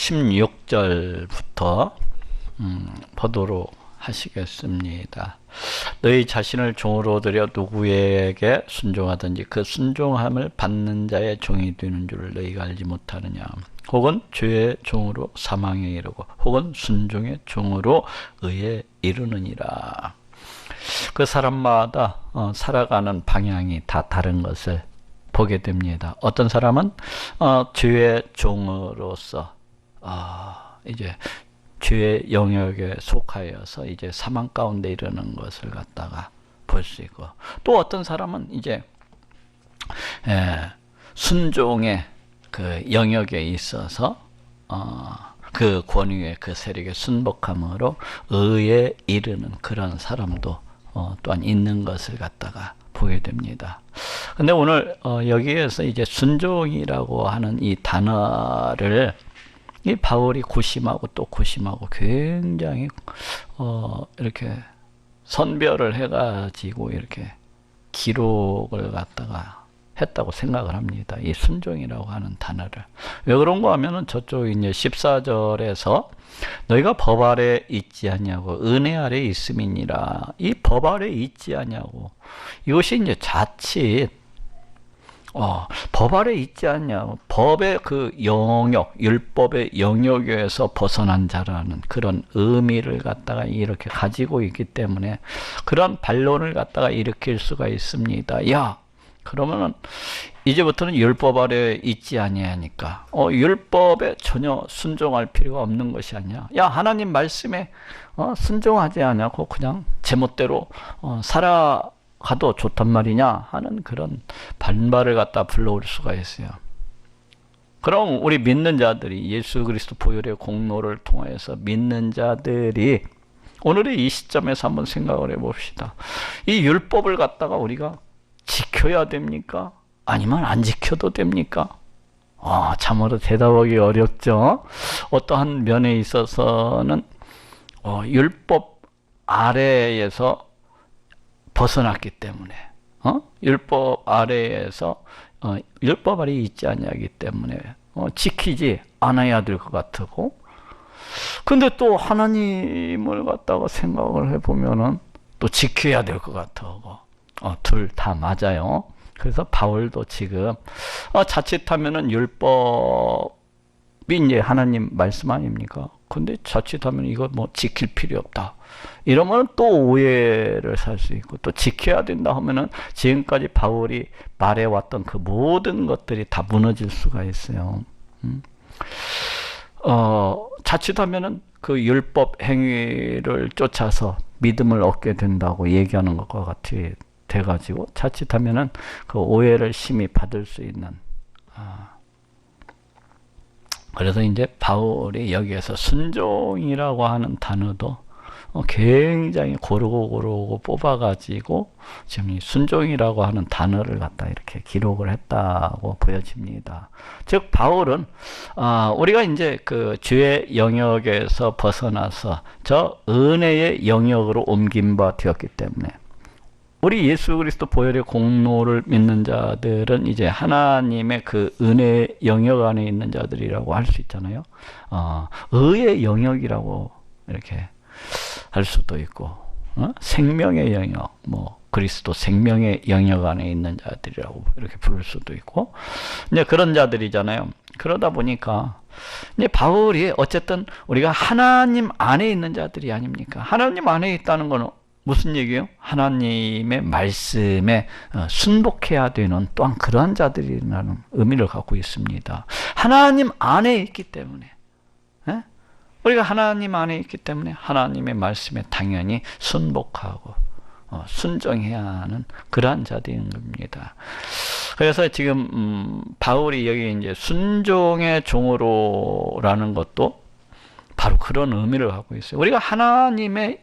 16절부터 보도록 하시겠습니다. 너희 자신을 종으로 들여 누구에게 순종하든지 그 순종함을 받는 자의 종이 되는 줄 너희가 알지 못하느냐. 혹은 죄의 종으로 사망에 이르고 혹은 순종의 종으로 의에 이르느니라. 그 사람마다 살아가는 방향이 다 다른 것을 보게 됩니다. 어떤 사람은 죄의 종으로서 이제 죄의 영역에 속하여서 이제 사망 가운데 이르는 것을 갖다가 볼 수 있고, 또 어떤 사람은 이제 순종의 그 영역에 있어서 그 권위의 그 세력에 순복함으로 의에 이르는 그런 사람도 또한 있는 것을 갖다가 보게 됩니다. 근데 오늘 여기에서 이제 순종이라고 하는 이 단어를 이 바울이 고심하고 또 고심하고 굉장히 이렇게 선별을 해가지고 이렇게 기록을 갖다가 했다고 생각을 합니다. 이 순종이라고 하는 단어를. 왜 그런가 하면은 저쪽 이제 14절에서 너희가 법 아래 있지 않냐고 은혜 아래 있음이니라. 이 법 아래 있지 않냐고. 이것이 이제 자칫 법 아래 있지 않냐. 법의 그 영역, 율법의 영역에서 벗어난 자라는 그런 의미를 갖다가 이렇게 가지고 있기 때문에 그런 반론을 갖다가 일으킬 수가 있습니다. 야, 그러면은 이제부터는 율법 아래 있지 아니하니까 율법에 전혀 순종할 필요가 없는 것이 아니야. 야, 하나님 말씀에 순종하지 않냐고 그냥 제멋대로 살아가도 좋단 말이냐 하는 그런 반발을 갖다 불러올 수가 있어요. 그럼 우리 믿는 자들이 예수 그리스도 보혈의 공로를 통해서 믿는 자들이 오늘의 이 시점에서 한번 생각을 해봅시다. 이 율법을 갖다가 우리가 지켜야 됩니까? 아니면 안 지켜도 됩니까? 참으로 대답하기 어렵죠. 어떠한 면에 있어서는 율법 아래에서 벗어났기 때문에 율법 아래에서 율법 아래에 있지 않냐기 때문에 지키지 않아야 될 것 같고, 근데 또 하나님을 갖다가 생각을 해보면은 또 지켜야 될 것 같고, 둘 다 맞아요. 그래서 바울도 지금 자칫하면은 율법이 이제 하나님 말씀 아닙니까? 근데 자칫하면 이거 뭐 지킬 필요 없다. 이러면 또 오해를 살 수 있고, 또 지켜야 된다 하면은 지금까지 바울이 말해왔던 그 모든 것들이 다 무너질 수가 있어요. 자칫하면은 그 율법 행위를 쫓아서 믿음을 얻게 된다고 얘기하는 것과 같이 돼가지고 자칫하면은 그 오해를 심히 받을 수 있는. 그래서 이제 바울이 여기에서 순종이라고 하는 단어도 굉장히 고르고 뽑아가지고 지금 이 순종이라고 하는 단어를 갖다 이렇게 기록을 했다고 보여집니다. 즉 바울은 우리가 이제 그 죄의 영역에서 벗어나서 저 은혜의 영역으로 옮긴 바 되었기 때문에 우리 예수 그리스도 보혈의 공로를 믿는 자들은 이제 하나님의 그 은혜 영역 안에 있는 자들이라고 할 수 있잖아요. 의의 영역이라고 이렇게 할 수도 있고, 생명의 영역, 뭐 그리스도 생명의 영역 안에 있는 자들이라고 이렇게 부를 수도 있고, 이제 그런 자들이잖아요. 그러다 보니까 이제 바울이 어쨌든 우리가 하나님 안에 있는 자들이 아닙니까? 하나님 안에 있다는 건 무슨 얘기예요? 하나님의 말씀에 순복해야 되는 또한 그러한 자들이라는 의미를 갖고 있습니다. 하나님 안에 있기 때문에, 우리가 하나님 안에 있기 때문에 하나님의 말씀에 당연히 순복하고 순종해야 하는 그러한 자들인 겁니다. 그래서 지금 바울이 여기 이제 순종의 종으로라는 것도 바로 그런 의미를 갖고 있어요. 우리가 하나님의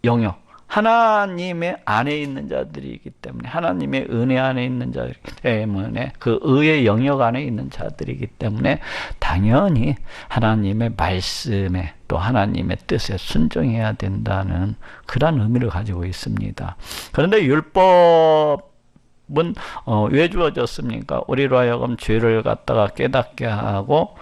영역, 하나님의 안에 있는 자들이기 때문에, 하나님의 은혜 안에 있는 자들이기 때문에, 그 의의 영역 안에 있는 자들이기 때문에 당연히 하나님의 말씀에 또 하나님의 뜻에 순종해야 된다는 그런 의미를 가지고 있습니다. 그런데 율법은 왜 주어졌습니까? 우리로 하여금 죄를 갖다가 깨닫게 하고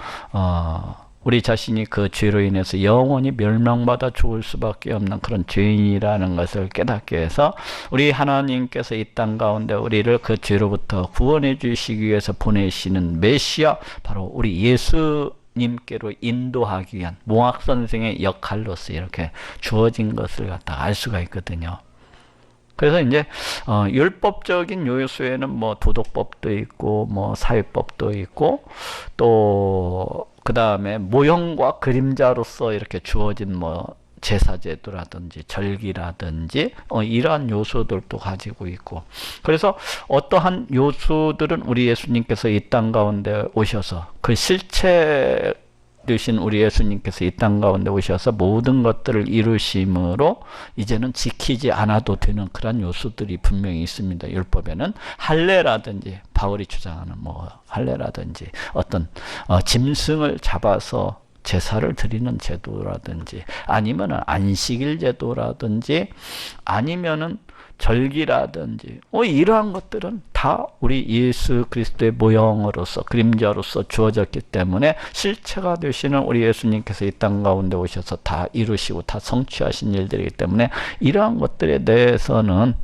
우리 자신이 그 죄로 인해서 영원히 멸망받아 죽을 수밖에 없는 그런 죄인이라는 것을 깨닫게 해서 우리 하나님께서 이 땅 가운데 우리를 그 죄로부터 구원해 주시기 위해서 보내시는 메시아, 바로 우리 예수님께로 인도하기 위한 몽학 선생의 역할로서 이렇게 주어진 것을 갖다 알 수가 있거든요. 그래서 이제 율법적인 요소에는 뭐 도덕법도 있고 뭐 사회법도 있고 또 그 다음에 모형과 그림자로서 이렇게 주어진 뭐 제사제도라든지 절기라든지 이러한 요소들도 가지고 있고, 그래서 어떠한 요소들은 우리 예수님께서 이 땅 가운데 오셔서 그 실체 되신 우리 예수님께서 이 땅 가운데 오셔서 모든 것들을 이루심으로 이제는 지키지 않아도 되는 그런 요소들이 분명히 있습니다. 율법에는 할례라든지 바울이 주장하는 뭐 할례라든지 어떤 짐승을 잡아서 제사를 드리는 제도라든지 아니면은 안식일 제도라든지 아니면은 절기라든지 이러한 것들은 다 우리 예수 그리스도의 모형으로서 그림자로서 주어졌기 때문에 실체가 되시는 우리 예수님께서 이 땅 가운데 오셔서 다 이루시고 다 성취하신 일들이기 때문에 이러한 것들에 대해서는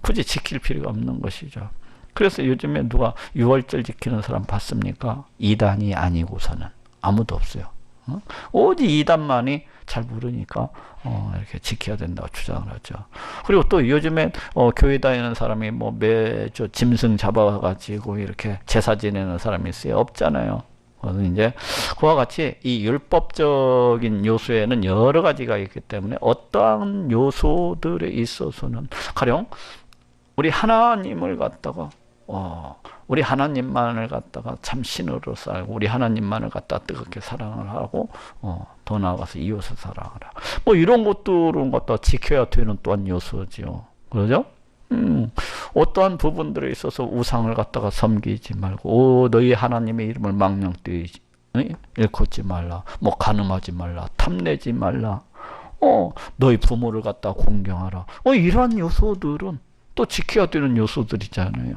굳이 지킬 필요가 없는 것이죠. 그래서 요즘에 누가 6월절 지키는 사람 봤습니까? 이단이 아니고서는 아무도 없어요. 오직 이단만이 잘 모르니까 이렇게 지켜야 된다고 주장을 하죠. 그리고 또 요즘에 교회 다니는 사람이 뭐 매주 짐승 잡아가지고 이렇게 제사 지내는 사람이 있어요? 없잖아요. 그래서 이제 그와 같이 이 율법적인 요소에는 여러 가지가 있기 때문에 어떠한 요소들에 있어서는 가령 우리 하나님을 갖다가 우리 하나님만을 갖다가 참 신으로서 알고 우리 하나님만을 갖다가 뜨겁게 사랑을 하고 더 나아가서 이웃을 사랑하라. 뭐 이런 것들은 갖다 지켜야 되는 또한 요소지요. 그러죠? 어떠한 부분들에 있어서 우상을 갖다가 섬기지 말고 너희 하나님의 이름을 망령되이 일컫지 말라. 뭐 간음하지 말라. 탐내지 말라. 너희 부모를 갖다가 공경하라. 이러한 요소들은 또 지켜야 되는 요소들이잖아요.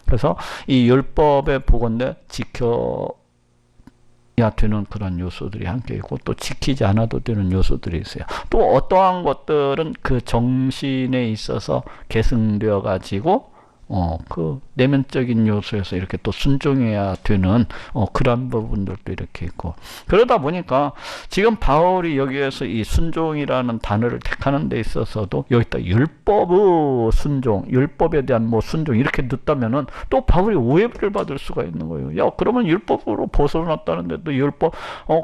그래서 이 율법의 보건대 지켜야 되는 그런 요소들이 함께 있고 또 지키지 않아도 되는 요소들이 있어요. 또 어떠한 것들은 그 정신에 있어서 계승되어 가지고 그 내면적인 요소에서 이렇게 또 순종해야 되는 그런 부분들도 이렇게 있고, 그러다 보니까 지금 바울이 여기에서 이 순종이라는 단어를 택하는 데 있어서도 여기다 율법의 순종, 율법에 대한 뭐 순종 이렇게 넣었다면은 또 바울이 오해를 받을 수가 있는 거예요. 야, 그러면 율법으로 벗어났다는데 또 율법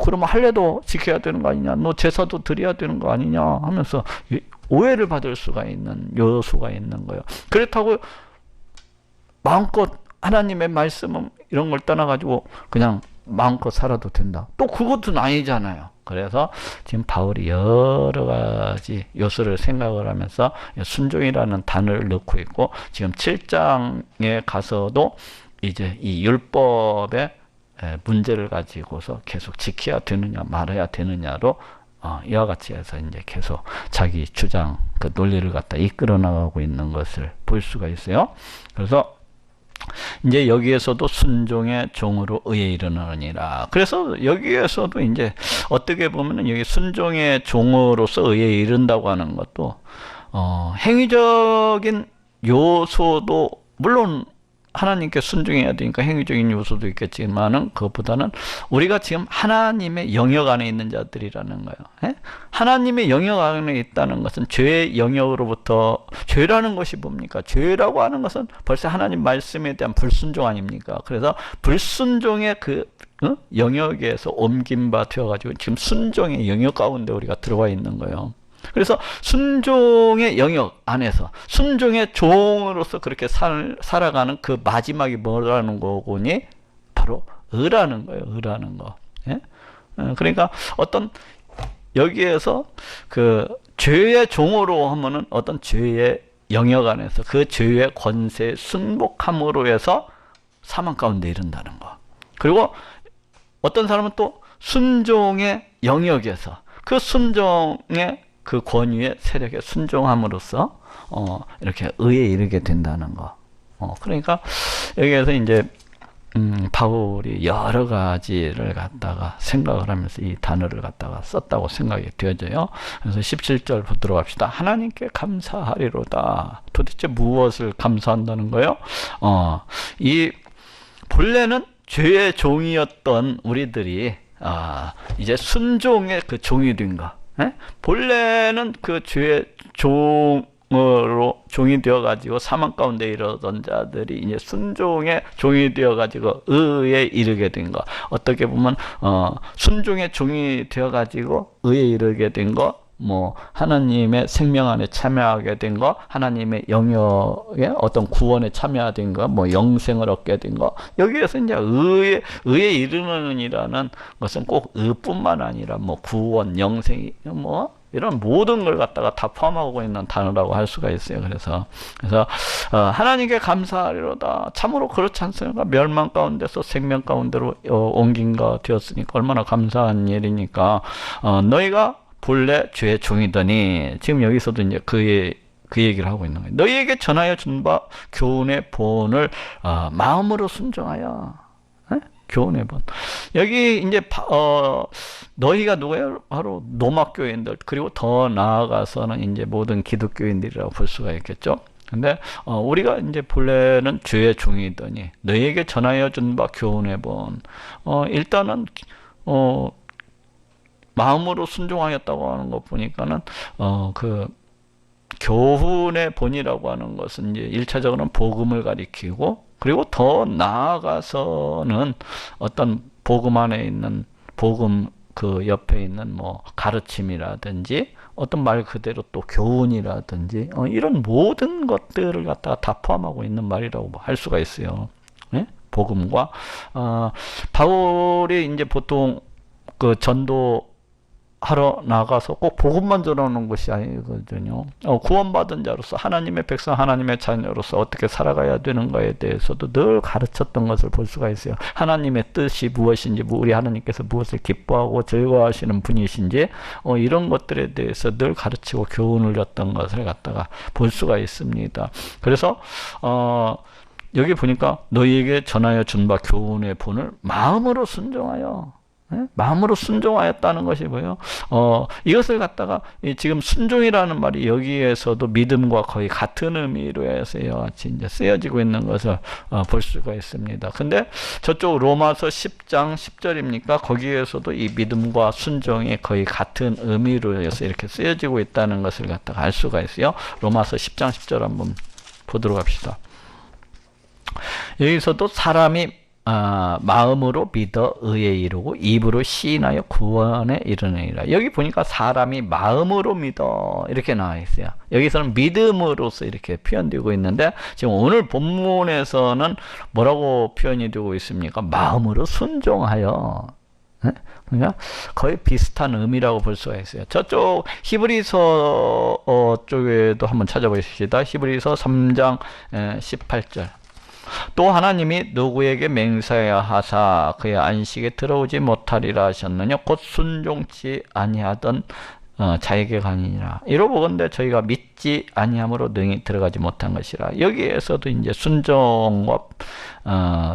그러면 할례도 지켜야 되는 거 아니냐, 너 제사도 드려야 되는 거 아니냐 하면서 오해를 받을 수가 있는 요소가 있는 거예요. 그렇다고 마음껏 하나님의 말씀은 이런 걸 떠나가지고 그냥 마음껏 살아도 된다, 또 그것은 아니잖아요. 그래서 지금 바울이 여러 가지 요소를 생각을 하면서 순종이라는 단어를 넣고 있고, 지금 7장에 가서도 이제 이 율법의 문제를 가지고서 계속 지켜야 되느냐 말아야 되느냐로 이와 같이 해서 이제 계속 자기 주장 그 논리를 갖다 이끌어 나가고 있는 것을 볼 수가 있어요. 그래서 이제 여기에서도 순종의 종으로 의에 이르느니라. 그래서 여기에서도 이제 어떻게 보면은 여기 순종의 종으로서 의에 이른다고 하는 것도 행위적인 요소도 물론 하나님께 순종해야 되니까 행위적인 요소도 있겠지만은 그것보다는 우리가 지금 하나님의 영역 안에 있는 자들이라는 거예요. 하나님의 영역 안에 있다는 것은 죄의 영역으로부터, 죄라는 것이 뭡니까? 죄라고 하는 것은 벌써 하나님 말씀에 대한 불순종 아닙니까? 그래서 불순종의 그 영역에서 옮김바 되어가지고 지금 순종의 영역 가운데 우리가 들어와 있는 거예요. 그래서 순종의 영역 안에서 순종의 종으로서 그렇게 살아가는 그 마지막이 뭐라는 거고니? 바로 의라는 거예요. 의라는 거. 예? 그러니까 어떤 여기에서 그 죄의 종으로 하면은 어떤 죄의 영역 안에서 그 죄의 권세에 순복함으로 해서 사망 가운데 이른다는 거. 그리고 어떤 사람은 또 순종의 영역에서 그 순종의 그 권위의 세력에 순종함으로써 이렇게 의에 이르게 된다는 거. 그러니까 여기에서 이제 바울이 여러 가지를 갖다가 생각을 하면서 이 단어를 갖다가 썼다고 생각이 되어져요. 그래서 17절 보도록 합시다. 하나님께 감사하리로다. 도대체 무엇을 감사한다는 거예요? 이 본래는 죄의 종이었던 우리들이 이제 순종의 그 종이 된 거. 본래는 그 죄의 종으로 종이 되어 가지고 사망 가운데 이르던 자들이 이제 순종의 종이 되어 가지고 의에 이르게 된 거. 어떻게 보면 순종의 종이 되어 가지고 의에 이르게 된 거, 뭐 하나님의 생명 안에 참여하게 된 거, 하나님의 영역의 어떤 구원에 참여하게 된 거, 뭐 영생을 얻게 된 거. 여기에서 이제 의에 이르는이라는 것은 꼭 의뿐만 아니라 뭐 구원, 영생, 뭐 이런 모든 걸 갖다가 다 포함하고 있는 단어라고 할 수가 있어요. 그래서 하나님께 감사하리로다. 참으로 그렇지 않습니까? 멸망 가운데서 생명 가운데로 옮긴 거 되었으니까 얼마나 감사한 일이니까. 너희가 본래 죄의 종이더니, 지금 여기서도 이제 그 얘기를 하고 있는 거예요. 너희에게 전하여 준 바 교훈의 본을 마음으로 순종하여. 교훈의 본. 여기 이제 너희가 누구예요? 바로 노마교인들, 그리고 더 나아가서는 이제 모든 기독교인들이라고 볼 수가 있겠죠. 근데 우리가 이제 본래는 죄의 종이더니 너희에게 전하여 준 바 교훈의 본. 일단은 마음으로 순종하였다고 하는 것 보니까는 그 교훈의 본이라고 하는 것은 이제 1차적으로는 복음을 가리키고, 그리고 더 나아가서는 어떤 복음 안에 있는 복음 그 옆에 있는 뭐 가르침이라든지 어떤 말 그대로 또 교훈이라든지 이런 모든 것들을 갖다가 다 포함하고 있는 말이라고 할 수가 있어요. 네? 복음과 바울이 이제 보통 그 전도 하러 나가서 꼭 복음만 전하는 것이 아니거든요. 구원받은 자로서, 하나님의 백성, 하나님의 자녀로서 어떻게 살아가야 되는가에 대해서도 늘 가르쳤던 것을 볼 수가 있어요. 하나님의 뜻이 무엇인지, 우리 하나님께서 무엇을 기뻐하고 즐거워하시는 분이신지, 이런 것들에 대해서 늘 가르치고 교훈을 줬던 것을 갖다가 볼 수가 있습니다. 그래서 여기 보니까 너희에게 전하여 준 바 교훈의 본을 마음으로 순종하여. 마음으로 순종하였다는 것이 뭐예요? 이것을 갖다가 지금 순종이라는 말이 여기에서도 믿음과 거의 같은 의미로 해서 같이 이제 쓰여지고 있는 것을 볼 수가 있습니다. 근데 저쪽 로마서 10장 10절입니까? 거기에서도 이 믿음과 순종이 거의 같은 의미로 해서 이렇게 쓰여지고 있다는 것을 갖다가 알 수가 있어요. 로마서 10장 10절 한번 보도록 합시다. 여기서도 사람이 마음으로 믿어 의에 이르고 입으로 시인하여 구원에 이르느니라. 여기 보니까 사람이 마음으로 믿어 이렇게 나와 있어요. 여기서는 믿음으로서 이렇게 표현되고 있는데, 지금 오늘 본문에서는 뭐라고 표현이 되고 있습니까? 마음으로 순종하여. 그러니까 거의 비슷한 의미라고 볼 수가 있어요. 저쪽 히브리서 쪽에도 한번 찾아보십시다. 히브리서 3장 18절. 또 하나님이 누구에게 맹세하여 하사 그의 안식에 들어오지 못하리라 하셨느냐? 곧 순종치 아니하던 자에게 가니니라. 이로보건대 저희가 믿지 아니함으로 능히 들어가지 못한 것이라. 여기에서도 이제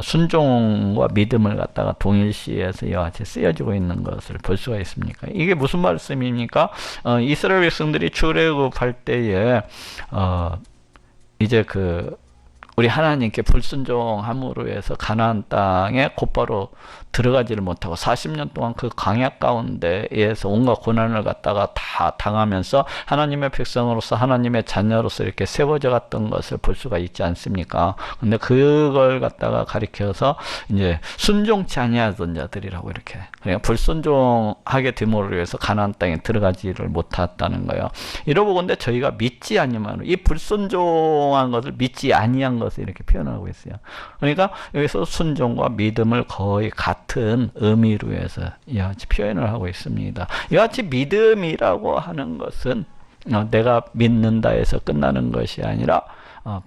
순종과 믿음을 갖다가 동일시해서 이와 같이 쓰여지고 있는 것을 볼 수가 있습니까? 이게 무슨 말씀입니까? 이스라엘 백성들이 출애굽할 때에 이제 우리 하나님께 불순종함으로 해서 가나안 땅에 곧바로 들어가지를 못하고 40년 동안 그 광야 가운데에서 온갖 고난을 갖다가 다 당하면서 하나님의 백성으로서, 하나님의 자녀로서 이렇게 세워져 갔던 것을 볼 수가 있지 않습니까? 근데 그걸 갖다가 가리켜서 이제 순종치 아니하던 자들이라고 이렇게, 그러니까 불순종하게 됨으로 해서 가나안 땅에 들어가지를 못했다는 거예요. 이러보건대 저희가 믿지 아니면, 이 불순종한 것을 믿지 아니한 것을 이렇게 표현하고 있어요. 그러니까 여기서 순종과 믿음을 거의 같은 의미로 해서 이같이 표현을 하고 있습니다. 이같이 믿음이라고 하는 것은 내가 믿는다 해서 끝나는 것이 아니라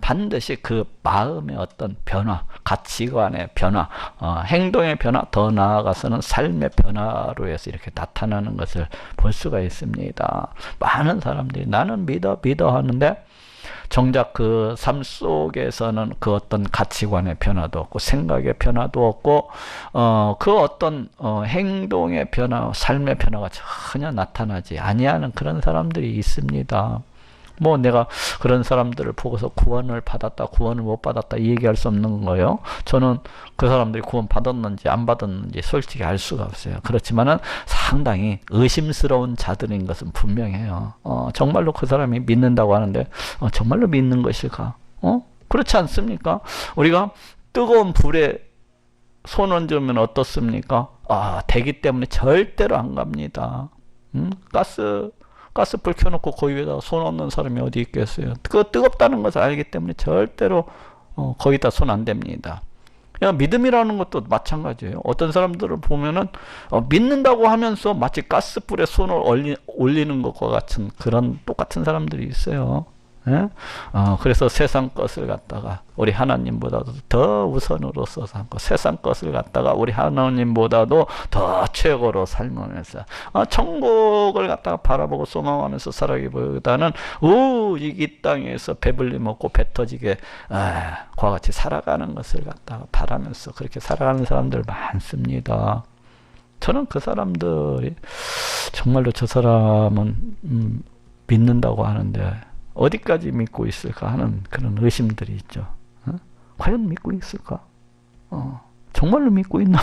반드시 그 마음의 어떤 변화, 가치관의 변화, 행동의 변화, 더 나아가서는 삶의 변화로 해서 이렇게 나타나는 것을 볼 수가 있습니다. 많은 사람들이 나는 믿어 하는데 정작 그 삶 속에서는 그 어떤 가치관의 변화도 없고 생각의 변화도 없고 그 어떤 행동의 변화, 삶의 변화가 전혀 나타나지 아니하는 그런 사람들이 있습니다. 뭐 내가 그런 사람들을 보고서 구원을 받았다, 구원을 못 받았다 얘기할 수 없는 거예요. 저는 그 사람들이 구원 받았는지 안 받았는지 솔직히 알 수가 없어요. 그렇지만은 상당히 의심스러운 자들인 것은 분명해요. 정말로 그 사람이 믿는다고 하는데 정말로 믿는 것일까? 그렇지 않습니까? 우리가 뜨거운 불에 손 얹으면 어떻습니까? 대기 때문에 절대로 안 갑니다. 가스불 켜놓고 거기 위에다 손 얹는 사람이 어디 있겠어요? 그 뜨겁다는 것을 알기 때문에 절대로 거기다 손 안 댑니다. 믿음이라는 것도 마찬가지예요. 어떤 사람들을 보면은 믿는다고 하면서 마치 가스불에 손을 올리는 것과 같은 그런 똑같은 사람들이 있어요. 예? 그래서 세상 것을 갖다가 우리 하나님보다도 더 우선으로 써서 세상 것을 갖다가 우리 하나님보다도 더 최고로 살면서 천국을 갖다가 바라보고 소망하면서 살아기보다는 이 땅에서 배불리 먹고 배 터지게 그와 같이 살아가는 것을 갖다가 바라면서 그렇게 살아가는 사람들 많습니다. 저는 그 사람들이 정말로 저 사람은 믿는다고 하는데 어디까지 믿고 있을까 하는 그런 의심들이 있죠. 과연 믿고 있을까? 정말로 믿고 있나?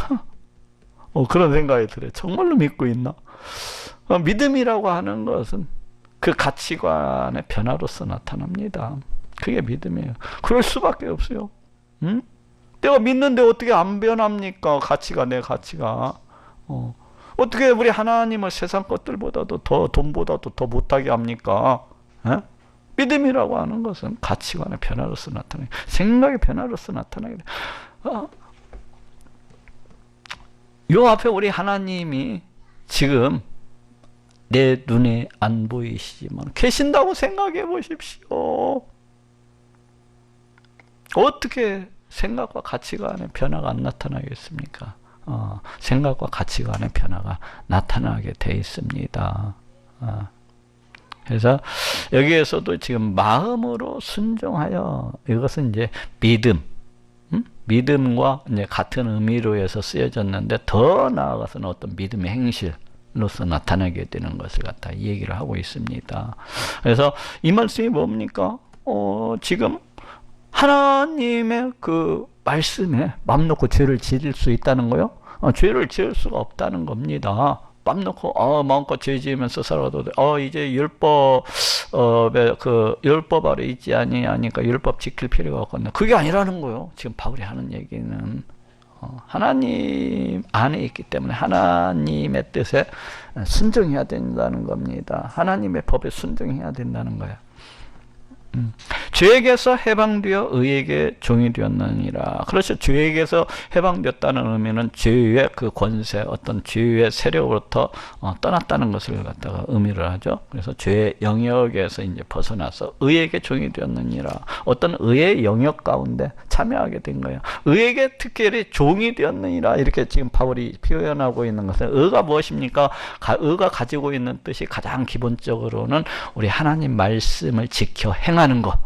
그런 생각이 들어요. 정말로 믿고 있나? 믿음이라고 하는 것은 그 가치관의 변화로서 나타납니다. 그게 믿음이에요. 그럴 수밖에 없어요. 내가 믿는데 어떻게 안 변합니까? 가치가, 내 가치가. 어떻게 우리 하나님을 세상 것들보다도 더, 돈보다도 더 못하게 합니까? 믿음이라고 하는 것은 가치관의 변화로서 나타나요. 생각의 변화로서 나타나게 돼요. 요 앞에 우리 하나님이 지금 내 눈에 안 보이시지만 계신다고 생각해 보십시오. 어떻게 생각과 가치관의 변화가 안 나타나겠습니까? 생각과 가치관의 변화가 나타나게 돼 있습니다. 그래서 여기에서도 지금 마음으로 순종하여 이것은 이제 믿음과 이제 같은 의미로 해서 쓰여졌는데 더 나아가서는 어떤 믿음의 행실로서 나타나게 되는 것을 갖다 얘기를 하고 있습니다. 그래서 이 말씀이 뭡니까? 지금 하나님의 그 말씀에 맘 놓고 죄를 지을 수 있다는 거요? 죄를 지을 수가 없다는 겁니다. 맘 놓고 마음껏 죄 지으면서 살아도 돼. 이제 율법에 그 율법 아래 있지 아니하니까 율법 지킬 필요가 없겠네. 그게 아니라는 거예요. 지금 바울이 하는 얘기는 하나님 안에 있기 때문에 하나님의 뜻에 순종해야 된다는 겁니다. 하나님의 법에 순종해야 된다는 거예요. 죄에게서 해방되어 의에게 종이 되었느니라. 그렇죠. 죄에게서 해방되었다는 의미는 죄의 그 권세, 어떤 죄의 세력으로부터 떠났다는 것을 갖다가 의미를 하죠. 그래서 죄의 영역에서 이제 벗어나서 의에게 종이 되었느니라. 어떤 의의 영역 가운데 참여하게 된 거예요. 의에게 특별히 종이 되었느니라. 이렇게 지금 바울이 표현하고 있는 것은 의가 무엇입니까? 의가 가지고 있는 뜻이 가장 기본적으로는 우리 하나님 말씀을 지켜 행하는 것.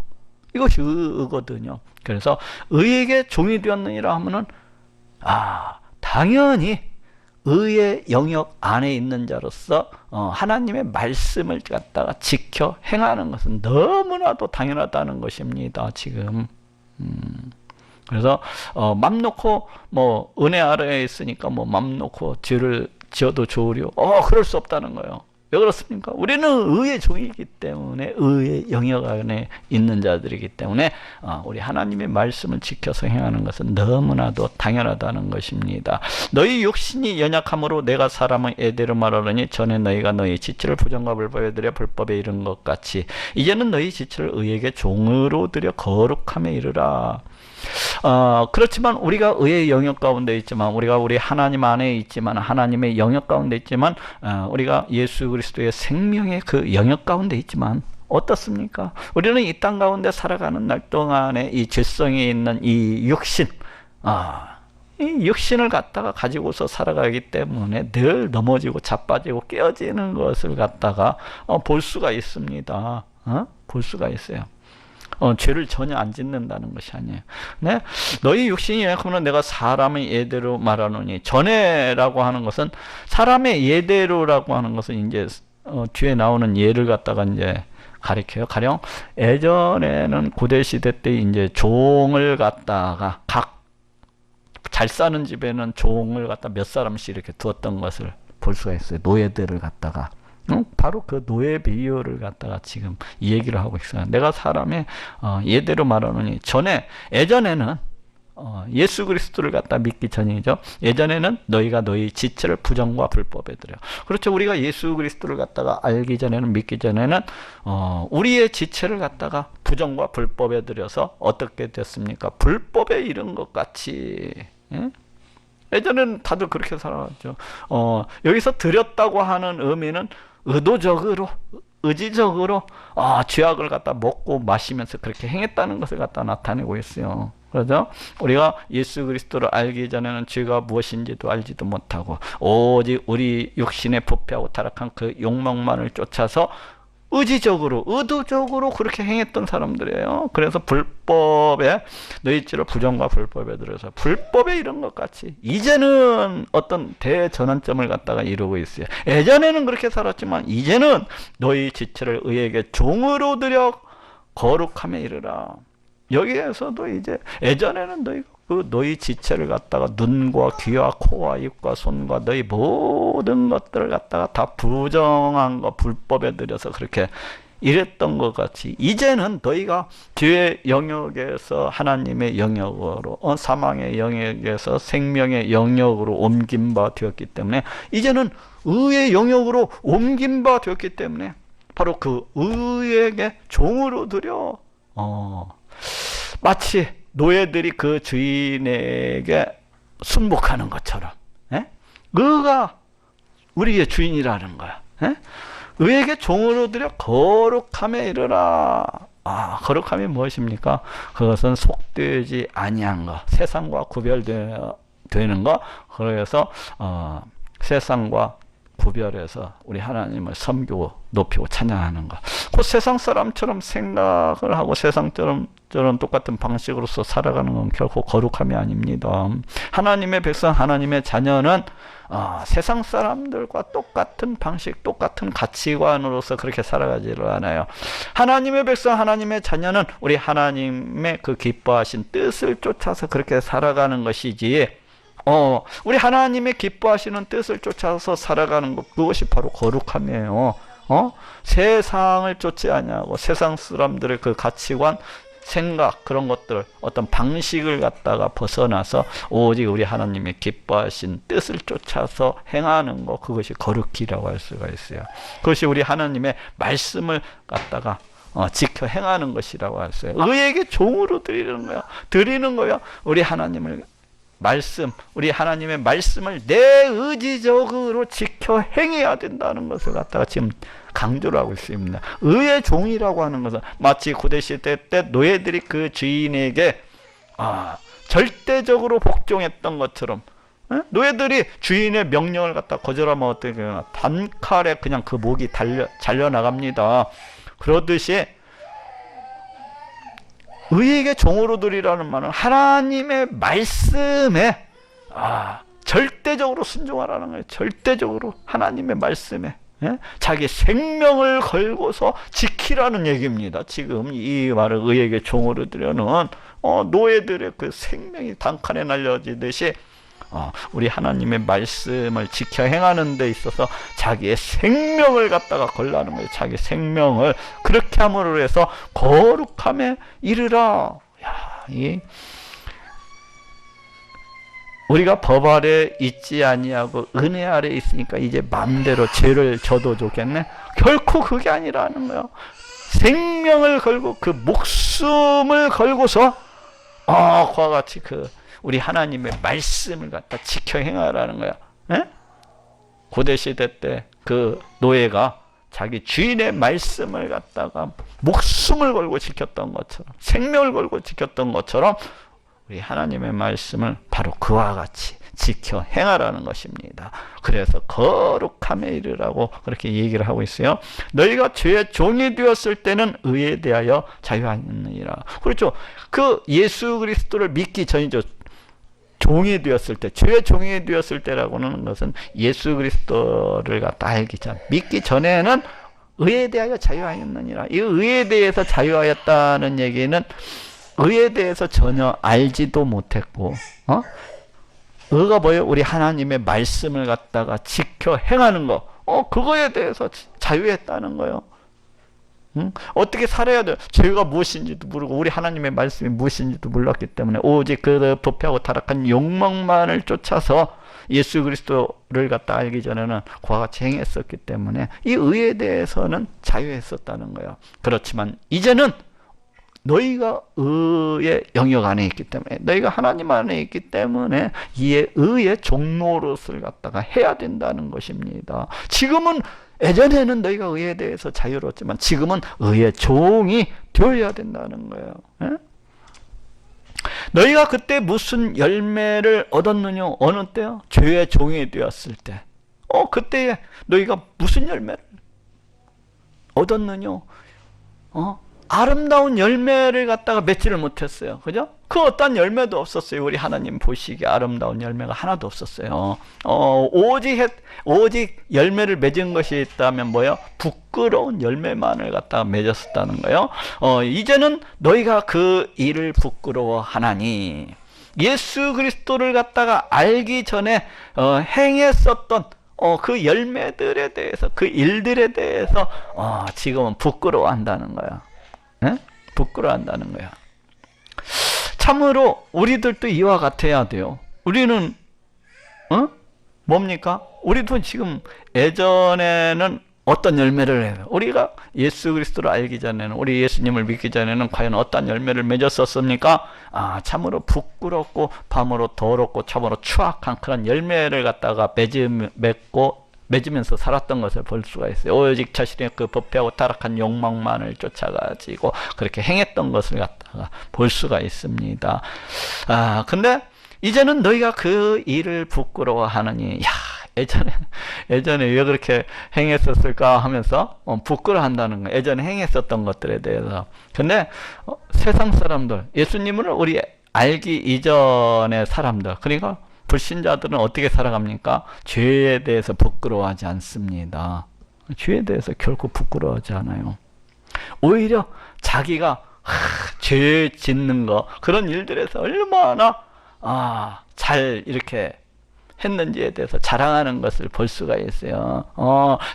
이것이 의거든요. 그래서 의에게 종이 되었느니라 하면은 당연히 의의 영역 안에 있는 자로서 하나님의 말씀을 갖다가 지켜 행하는 것은 너무나도 당연하다는 것입니다. 지금 그래서 맘 놓고 뭐 은혜 아래에 있으니까 뭐 맘 놓고 죄를 지어도 좋으려 그럴 수 없다는 거예요. 왜 그렇습니까? 우리는 의의 종이기 때문에 의의 영역 안에 있는 자들이기 때문에 우리 하나님의 말씀을 지켜서 행하는 것은 너무나도 당연하다는 것입니다. 너희 육신이 연약함으로 내가 사람의 애대로 말하려니 전에 너희가 너희 지체를 부정과 불법에 들여 불법에 이른 것 같이 이제는 너희 지체를 의에게 종으로 들여 거룩함에 이르라. 그렇지만 우리가 의의 영역 가운데 있지만 우리가 우리 하나님 안에 있지만 하나님의 영역 가운데 있지만 우리가 예수 그리스도의 생명의 그 영역 가운데 있지만 어떻습니까? 우리는 이 땅 가운데 살아가는 날 동안에 이 죄성에 있는 이 육신 이 육신을 갖다가 가지고서 살아가기 때문에 늘 넘어지고 자빠지고 깨어지는 것을 갖다가 볼 수가 있습니다. 볼 수가 있어요. 죄를 전혀 안 짓는다는 것이 아니에요. 네? 너희 육신이 그러면 내가 사람의 예대로 말하노니, 전에라고 하는 것은 사람의 예대로라고 하는 것은 이제 뒤에 나오는 예를 갖다가 이제 가리켜요. 가령 예전에는 고대 시대 때 이제 종을 갖다가 각 잘 사는 집에는 종을 갖다 몇 사람씩 이렇게 두었던 것을 볼 수가 있어요. 노예들을 갖다가. 바로 그 노예 비유를 갖다가 지금 이 얘기를 하고 있어요. 내가 사람의 예대로 말하노니, 예전에는 예수 그리스도를 갖다 믿기 전이죠. 예전에는 너희가 너희 지체를 부정과 불법에 드려. 그렇죠. 우리가 예수 그리스도를 갖다가 알기 전에는, 믿기 전에는 우리의 지체를 갖다가 부정과 불법에 들여서 어떻게 됐습니까? 불법에 이른 것 같이. 예? 예전에는 다들 그렇게 살아왔죠. 여기서 드렸다고 하는 의미는 의도적으로, 의지적으로 죄악을 갖다 먹고 마시면서 그렇게 행했다는 것을 갖다 나타내고 있어요. 그렇죠? 우리가 예수 그리스도를 알기 전에는 죄가 무엇인지도 알지도 못하고 오직 우리 육신에 부패하고 타락한 그 욕망만을 쫓아서 의지적으로, 의도적으로 그렇게 행했던 사람들이에요. 그래서 불법에, 너희 죄를 부정과 불법에 들어서 불법에 이런 것 같이 이제는 어떤 대전환점을 갖다가 이루고 있어요. 예전에는 그렇게 살았지만 이제는 너희 지체를 의에게 종으로 들여 거룩함에 이르라. 여기에서도 이제 예전에는 너희 지체를 갖다가 눈과 귀와 코와 입과 손과 너희 모든 것들을 갖다가 다 부정한 거 불법에 들여서 그렇게 이랬던 것 같이 이제는 너희가 죄의 영역에서 하나님의 영역으로, 사망의 영역에서 생명의 영역으로 옮긴 바 되었기 때문에, 이제는 의의 영역으로 옮긴 바 되었기 때문에 바로 그 의에게 종으로 들여 마치 노예들이 그 주인에게 순복하는 것처럼, 의가 우리의 주인이라는 거야. 의에게 종으로 들여 거룩함에 이르라. 거룩함이 무엇입니까? 그것은 속되지 아니한 것, 세상과 구별되는 것. 그래서 세상과 구별해서 우리 하나님을 섬기고 높이고 찬양하는 것. 그 세상 사람처럼 생각을 하고 세상처럼 저런 똑같은 방식으로서 살아가는 건 결코 거룩함이 아닙니다. 하나님의 백성, 하나님의 자녀는 세상 사람들과 똑같은 방식, 똑같은 가치관으로서 그렇게 살아가지를 않아요. 하나님의 백성, 하나님의 자녀는 우리 하나님의 그 기뻐하신 뜻을 쫓아서 그렇게 살아가는 것이지, 우리 하나님의 기뻐하시는 뜻을 쫓아서 살아가는 것, 그것이 바로 거룩함이에요. 세상을 쫓지 아니하고 세상 사람들의 그 가치관, 생각, 그런 것들, 어떤 방식을 갖다가 벗어나서 오직 우리 하나님의 기뻐하신 뜻을 쫓아서 행하는 것, 그것이 거룩이라고 할 수가 있어요. 그것이 우리 하나님의 말씀을 갖다가 지켜 행하는 것이라고 할 수 있어요. 의에게 종으로 드리는 거야. 우리 하나님의 말씀을 내 의지적으로 지켜 행해야 된다는 것을 갖다가 지금 강조를 하고 있습니다. 의의 종이라고 하는 것은 마치 고대시대 때 노예들이 그 주인에게 절대적으로 복종했던 것처럼, 노예들이 주인의 명령을 갖다 거절하면 어떻게 되나, 단칼에 그냥 그 목이 잘려나갑니다. 그러듯이 의에게 종으로 드리라는 말은 하나님의 말씀에 절대적으로 순종하라는 거예요. 절대적으로 하나님의 말씀에 자기 생명을 걸고서 지키라는 얘기입니다. 지금 이 말을 의에게 종으로 드려는 노예들의 그 생명이 단칼에 날려지듯이 우리 하나님의 말씀을 지켜 행하는 데 있어서 자기의 생명을 갖다가 걸라는 거예요. 자기 생명을 그렇게 함으로 해서 거룩함에 이르라. 우리가 법 아래 있지 아니하고 은혜 아래 있으니까 이제 마음대로 죄를 져도 좋겠네. 결코 그게 아니라는 거예요. 생명을 걸고 그 목숨을 걸고서 그와 같이 우리 하나님의 말씀을 갖다 지켜 행하라는 거야. 고대 시대 때 그 노예가 자기 주인의 말씀을 갖다가 목숨을 걸고 지켰던 것처럼, 생명을 걸고 지켰던 것처럼 우리 하나님의 말씀을 바로 그와 같이 지켜 행하라는 것입니다. 그래서 거룩함에 이르라고 그렇게 얘기를 하고 있어요. 너희가 죄의 종이 되었을 때는 의에 대하여 자유하였느니라. 그렇죠. 그 예수 그리스도를 믿기 전이죠. 종이 되었을 때, 죄의 종이 되었을 때라고 하는 것은 예수 그리스도를 갖다 알기 전, 믿기 전에는 의에 대하여 자유하였느니라. 이 의에 대해서 자유하였다는 얘기는 의에 대해서 전혀 알지도 못했고, 의가 뭐예요? 우리 하나님의 말씀을 갖다가 지켜 행하는 거. 그거에 대해서 자유했다는 거예요. 어떻게 살아야 돼요? 죄가 무엇인지도 모르고 우리 하나님의 말씀이 무엇인지도 몰랐기 때문에 오직 그 도피하고 타락한 욕망만을 쫓아서 예수 그리스도를 갖다 알기 전에는 그와 같이 행했었기 때문에 이 의에 대해서는 자유했었다는 거예요. 그렇지만 이제는 너희가 의의 영역 안에 있기 때문에, 너희가 하나님 안에 있기 때문에 이에 의의 종노릇을 갖다가 해야 된다는 것입니다. 지금은, 예전에는 너희가 의에 대해서 자유로웠지만 지금은 의의 종이 되어야 된다는 거예요. 예? 너희가 그때 무슨 열매를 얻었느냐? 어느 때요? 죄의 종이 되었을 때. 그때에 너희가 무슨 열매를 얻었느냐? 아름다운 열매를 갖다가 맺지를 못했어요. 그죠? 그 어떤 열매도 없었어요. 우리 하나님 보시기에 아름다운 열매가 하나도 없었어요. 오직 열매를 맺은 것이 있다면 뭐요? 부끄러운 열매만을 갖다가 맺었었다는 거예요. 이제는 너희가 그 일을 부끄러워하나니, 예수 그리스도를 갖다가 알기 전에 행했었던 그 열매들에 대해서, 그 일들에 대해서 지금은 부끄러워한다는 거야. 에? 부끄러워한다는 거야. 참으로 우리들도 이와 같아야 돼요. 우리는 뭡니까? 우리도 지금 예전에는 어떤 열매를 해요? 우리가 예수 그리스도를 알기 전에는, 우리 예수님을 믿기 전에는 과연 어떤 열매를 맺었었습니까? 참으로 부끄럽고 밤으로 더럽고 참으로 추악한 그런 열매를 갖다가 맺으면서 살았던 것을 볼 수가 있어요. 오직 자신의 그 부패하고 타락한 욕망만을 쫓아가지고 그렇게 행했던 것을 갖다가 볼 수가 있습니다. 근데 이제는 너희가 그 일을 부끄러워하느니, 예전에 왜 그렇게 행했었을까 하면서 부끄러워한다는 거예요. 예전에 행했었던 것들에 대해서. 근데 세상 사람들, 예수님을 우리 알기 이전의 사람들, 그러니까 불신자들은 어떻게 살아갑니까? 죄에 대해서 부끄러워하지 않습니다. 죄에 대해서 결코 부끄러워하지 않아요. 오히려 자기가 죄 짓는 거, 그런 일들에서 얼마나 잘 이렇게 했는지에 대해서 자랑하는 것을 볼 수가 있어요.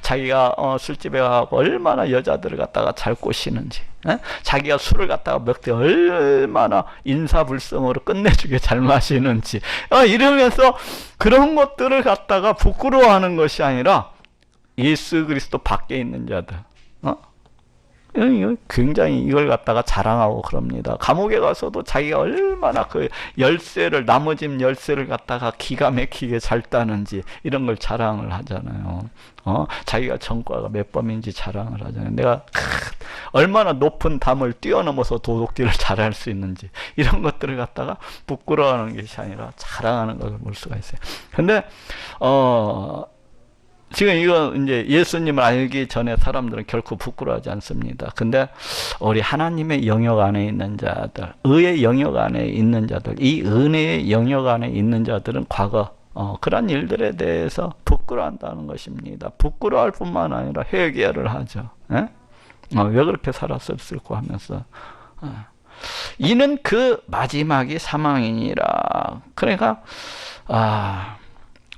자기가 술집에 가고 얼마나 여자들을 갖다가 잘 꼬시는지, 자기가 술을 갖다가 몇 대 얼마나 인사불성으로 끝내주게 잘 마시는지, 이러면서 그런 것들을 갖다가 부끄러워하는 것이 아니라 예수 그리스도 밖에 있는 자들, 굉장히 이걸 갖다가 자랑하고 그럽니다. 감옥에 가서도 자기가 얼마나 그 열쇠를, 나무집 열쇠를 갖다가 기가 막히게 잘 따는지 이런 걸 자랑을 하잖아요. 자기가 전과가 몇 범인지 자랑을 하잖아요. 내가 얼마나 높은 담을 뛰어넘어서 도둑질을 잘할 수 있는지, 이런 것들을 갖다가 부끄러워하는 것이 아니라 자랑하는 것을 볼 수가 있어요. 근데 지금 이거 이제 예수님을 알기 전에 사람들은 결코 부끄러워하지 않습니다. 근데 우리 하나님의 영역 안에 있는 자들, 의의 영역 안에 있는 자들, 이 은혜의 영역 안에 있는 자들은 과거 그런 일들에 대해서 부끄러워한다는 것입니다. 부끄러워할 뿐만 아니라 회개를 하죠. 왜 그렇게 살았을까 하면서. 이는 그 마지막이 사망이니라. 그러니까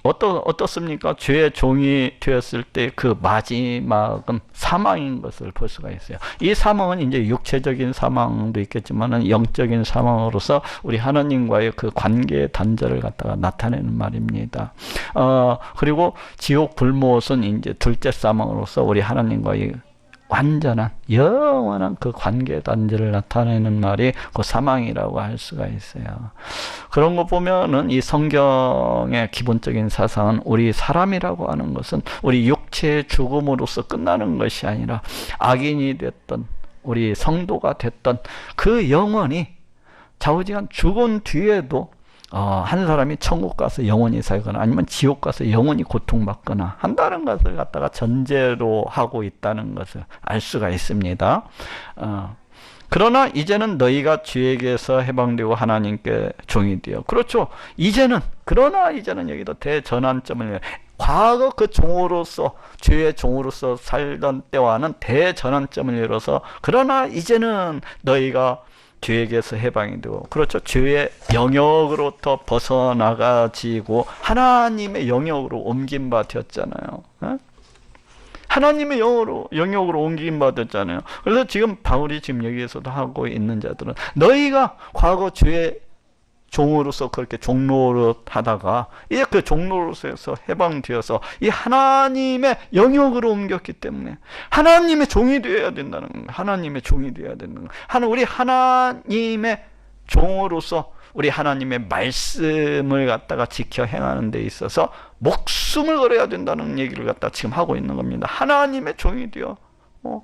어떻습니까? 죄의 종이 되었을 때 그 마지막은 사망인 것을 볼 수가 있어요. 이 사망은 이제 육체적인 사망도 있겠지만은 영적인 사망으로서 우리 하나님과의 그 관계의 단절을 갖다가 나타내는 말입니다. 그리고 지옥 불못은 이제 둘째 사망으로서 우리 하나님과의 완전한 영원한 그 관계 단절을 나타내는 말이 그 사망이라고 할 수가 있어요. 그런 거 보면은 이 성경의 기본적인 사상은 우리 사람이라고 하는 것은 우리 육체의 죽음으로서 끝나는 것이 아니라 악인이 됐던 우리 성도가 됐던 그 영혼이 좌우지간 죽은 뒤에도 한 사람이 천국 가서 영원히 살거나 아니면 지옥 가서 영원히 고통받거나 한다는 것을 갖다가 전제로 하고 있다는 것을 알 수가 있습니다. 그러나 이제는 너희가 죄에게서 해방되고 하나님께 종이 되어. 그렇죠. 그러나 이제는 여기도 대전환점을, 과거 그 종으로서, 죄의 종으로서 살던 때와는 대전환점을 이뤄서, 그러나 이제는 너희가 죄에게서 해방이 되고, 그렇죠. 죄의 영역으로부터 벗어나가지고 하나님의 영역으로 옮긴 바 되었잖아요. 하나님의 영역으로 옮긴 바 되었잖아요. 그래서 지금 바울이 지금 여기에서도 하고 있는 자들은, 너희가 과거 죄의 종으로서 그렇게 종노릇 하다가 이제 그 종노릇에서 해방되어서 이 하나님의 영역으로 옮겼기 때문에 하나님의 종이 되어야 된다는 거예요. 하나님의 종이 되어야 되는 거예요. 우리 하나님의 종으로서 우리 하나님의 말씀을 갖다가 지켜 행하는 데 있어서 목숨을 걸어야 된다는 얘기를 갖다 지금 하고 있는 겁니다. 하나님의 종이 되어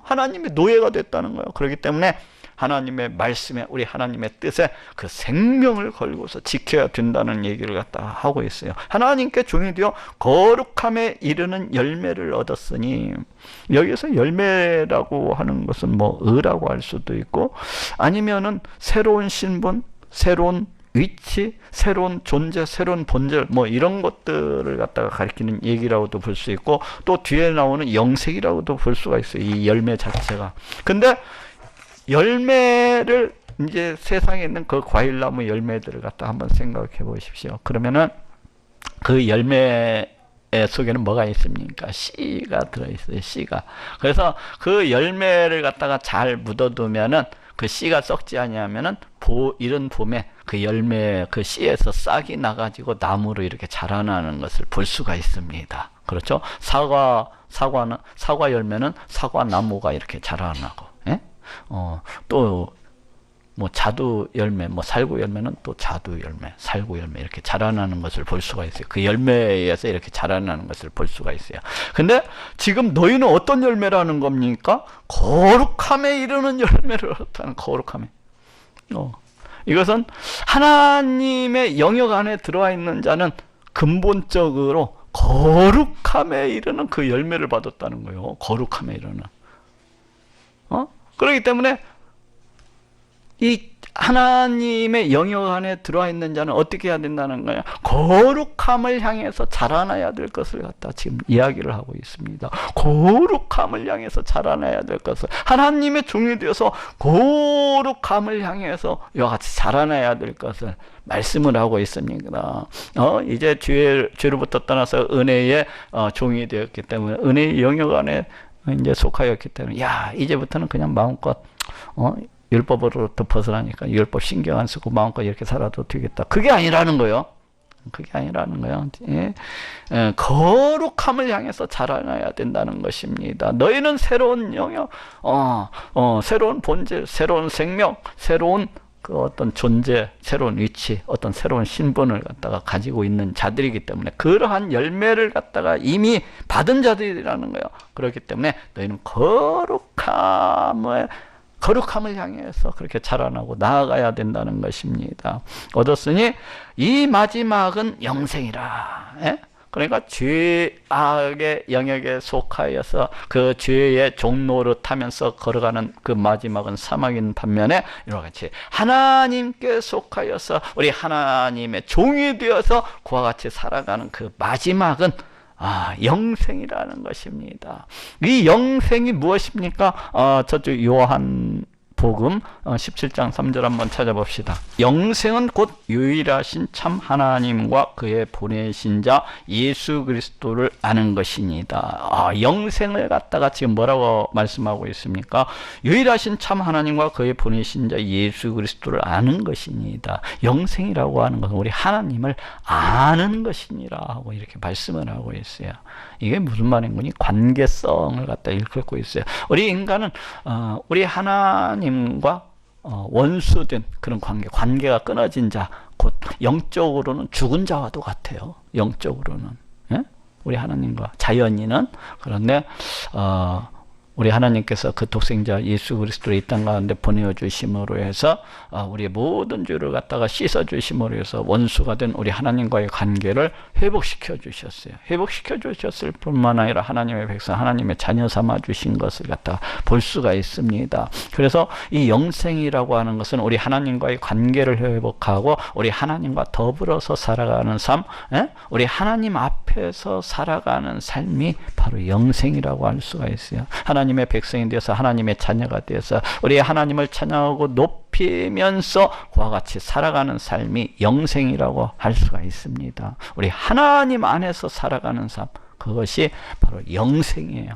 하나님의 노예가 됐다는 거예요. 그렇기 때문에 하나님의 말씀에, 우리 하나님의 뜻에 그 생명을 걸고서 지켜야 된다는 얘기를 갖다 하고 있어요. 하나님께 종이 되어 거룩함에 이르는 열매를 얻었으니, 여기서 열매라고 하는 것은 뭐 의라고 할 수도 있고, 아니면은 새로운 신분, 새로운 위치, 새로운 존재, 새로운 본질, 뭐 이런 것들을 갖다가 가리키는 얘기라고도 볼 수 있고, 또 뒤에 나오는 영생이라고도 볼 수가 있어요. 이 열매 자체가. 근데 열매를, 이제 세상에 있는 그 과일나무 열매들을 갖다 한번 생각해 보십시오. 그러면은 그 열매 속에는 뭐가 있습니까? 씨가 들어있어요. 씨가. 그래서 그 열매를 갖다가 잘 묻어두면은 그 씨가 썩지 아니하면은 이른 봄에 그 열매, 그 씨에서 싹이 나가지고 나무로 이렇게 자라나는 것을 볼 수가 있습니다. 그렇죠? 사과 열매는 사과 나무가 이렇게 자라나고, 또 뭐 자두 열매, 뭐 살구 열매는 또 자두 열매, 살구 열매 이렇게 자라나는 것을 볼 수가 있어요. 그 열매에서 이렇게 자라나는 것을 볼 수가 있어요. 근데 지금 너희는 어떤 열매라는 겁니까? 거룩함에 이르는 열매를 얻었다는, 거룩함에. 이것은 하나님의 영역 안에 들어와 있는 자는 근본적으로 거룩함에 이르는 그 열매를 받았다는 거예요. 거룩함에 이르는. 그렇기 때문에 이 하나님의 영역 안에 들어와 있는 자는 어떻게 해야 된다는 거예요? 거룩함을 향해서 자라나야 될 것을 갖다 지금 이야기를 하고 있습니다. 거룩함을 향해서 자라나야 될 것을, 하나님의 종이 되어서 거룩함을 향해서 이와 같이 자라나야 될 것을 말씀을 하고 있습니다. 이제 죄로부터 떠나서 은혜의 종이 되었기 때문에, 은혜의 영역 안에 이제 속하였기 때문에, 이제부터는 그냥 마음껏 율법으로부터 벗어나니까 율법 신경 안 쓰고 마음껏 이렇게 살아도 되겠다. 그게 아니라는 거예요. 그게 아니라는 거예요. 거룩함을 향해서 자라나야 된다는 것입니다. 너희는 새로운 영역, 새로운 본질, 새로운 생명, 새로운 그 어떤 존재, 새로운 위치, 어떤 새로운 신분을 갖다가 가지고 있는 자들이기 때문에, 그러한 열매를 갖다가 이미 받은 자들이라는 거예요. 그렇기 때문에 너희는 거룩함을 향해서 그렇게 자라나고 나아가야 된다는 것입니다. 얻었으니 이 마지막은 영생이라. 그러니까 죄악의 영역에 속하여서 그 죄의 종노릇하면서 걸어가는 그 마지막은 사망인 반면에, 이와 같이 하나님께 속하여서 우리 하나님의 종이 되어서 그와 같이 살아가는 그 마지막은 영생이라는 것입니다. 이 영생이 무엇입니까? 저쪽 요한 복음 17장 3절 한번 찾아봅시다. 영생은 곧 유일하신 참 하나님과 그의 보내신 자 예수 그리스도를 아는 것입니다. 영생을 갖다가 지금 뭐라고 말씀하고 있습니까? 유일하신 참 하나님과 그의 보내신 자 예수 그리스도를 아는 것입니다. 영생이라고 하는 것은 우리 하나님을 아는 것이니라 하고 이렇게 말씀을 하고 있어요. 이게 무슨 말인 거니? 관계성을 갖다 일컫고 있어요. 우리 인간은 우리 하나님과 원수된 그런 관계가 끊어진 자, 곧 영적으로는 죽은 자와도 같아요. 영적으로는. 우리 하나님과 자연인은. 그런데 우리 하나님께서 그 독생자 예수 그리스도를 이 땅 가운데 보내주심으로 해서 우리의 모든 죄를 갖다가 씻어주심으로 해서 원수가 된 우리 하나님과의 관계를 회복시켜 주셨어요. 회복시켜 주셨을 뿐만 아니라 하나님의 백성, 하나님의 자녀 삼아 주신 것을 갖다가 볼 수가 있습니다. 그래서 이 영생이라고 하는 것은 우리 하나님과의 관계를 회복하고 우리 하나님과 더불어서 살아가는 삶, 우리 하나님 앞에서 살아가는 삶이 바로 영생이라고 할 수가 있어요. 하나님의 백성이 되어서 하나님의 자녀가 되어서 우리 하나님을 찬양하고 높이면서 그와 같이 살아가는 삶이 영생이라고 할 수가 있습니다. 우리 하나님 안에서 살아가는 삶, 그것이 바로 영생이에요.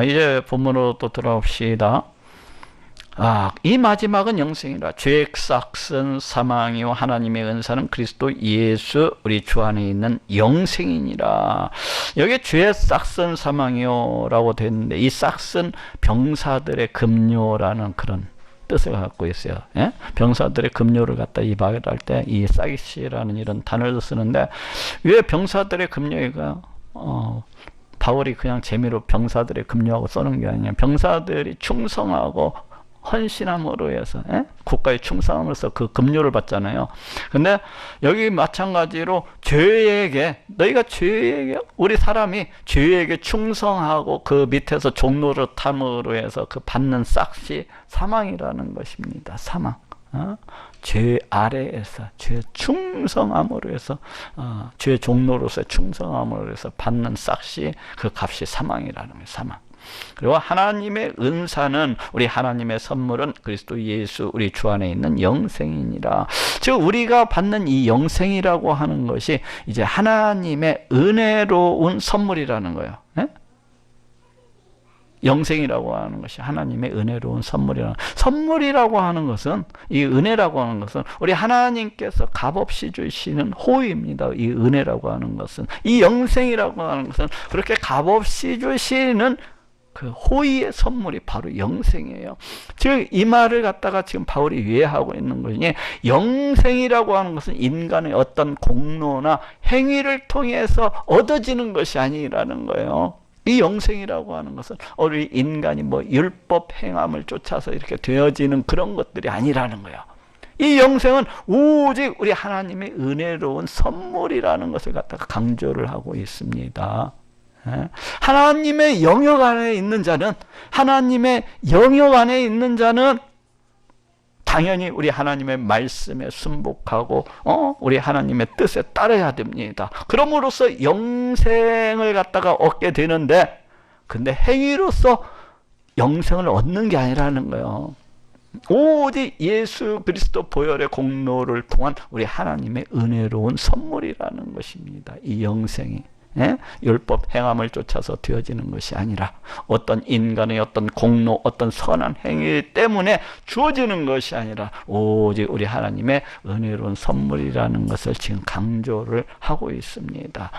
이제 본문으로 또 돌아옵시다. 이 마지막은 영생이라. 죄 싹슨 사망이요 하나님의 은사는 그리스도 예수 우리 주 안에 있는 영생이니라. 여기 죄 싹슨 사망이요 라고 되어 있는데, 이 싹슨 병사들의 급료라는 그런 뜻을 갖고 있어요. 예? 병사들의 급료를 갖다 이 말할 때 이 싹이시라는 이런 단어를 쓰는데, 왜 병사들의 급료가 바울이 그냥 재미로 병사들의 급료하고 써놓은 게 아니냐. 병사들이 충성하고 헌신함으로 해서 국가에 충성함으로써 그 급료를 받잖아요. 근데 여기 마찬가지로 죄에게, 너희가 죄에게, 우리 사람이 죄에게 충성하고 그 밑에서 종로를 탐으로 해서 그 받는 싹시 사망이라는 것입니다. 사망. 죄 아래에서 죄 충성함으로 해서 죄 종로로서 충성함으로 해서 받는 싹시, 그 값이 사망이라는 거예요. 사망. 그리고 하나님의 은사는, 우리 하나님의 선물은 그리스도 예수 우리 주 안에 있는 영생이니라. 즉 우리가 받는 이 영생이라고 하는 것이 이제 하나님의 은혜로운 선물이라는 거예요. 영생이라고 하는 것이 하나님의 은혜로운 선물이라고 하는 것은, 이 은혜라고 하는 것은 우리 하나님께서 값없이 주시는 호의입니다. 이 은혜라고 하는 것은, 이 영생이라고 하는 것은 그렇게 값없이 주시는 그 호의의 선물이 바로 영생이에요. 즉 이 말을 갖다가 지금 바울이 이해하고 있는 것이, 영생이라고 하는 것은 인간의 어떤 공로나 행위를 통해서 얻어지는 것이 아니라는 거예요. 이 영생이라고 하는 것은 우리 인간이 뭐 율법 행함을 쫓아서 이렇게 되어지는 그런 것들이 아니라는 거예요. 이 영생은 오직 우리 하나님의 은혜로운 선물이라는 것을 갖다가 강조를 하고 있습니다. 하나님의 영역 안에 있는 자는, 하나님의 영역 안에 있는 자는 당연히 우리 하나님의 말씀에 순복하고 우리 하나님의 뜻에 따라야 됩니다. 그럼으로써 영생을 갖다가 얻게 되는데, 근데 행위로서 영생을 얻는 게 아니라는 거예요. 오직 예수 그리스도 보혈의 공로를 통한 우리 하나님의 은혜로운 선물이라는 것입니다. 이 영생이 율법 행함을 쫓아서 되어지는 것이 아니라 어떤 인간의 어떤 공로, 어떤 선한 행위 때문에 주어지는 것이 아니라 오직 우리 하나님의 은혜로운 선물이라는 것을 지금 강조를 하고 있습니다.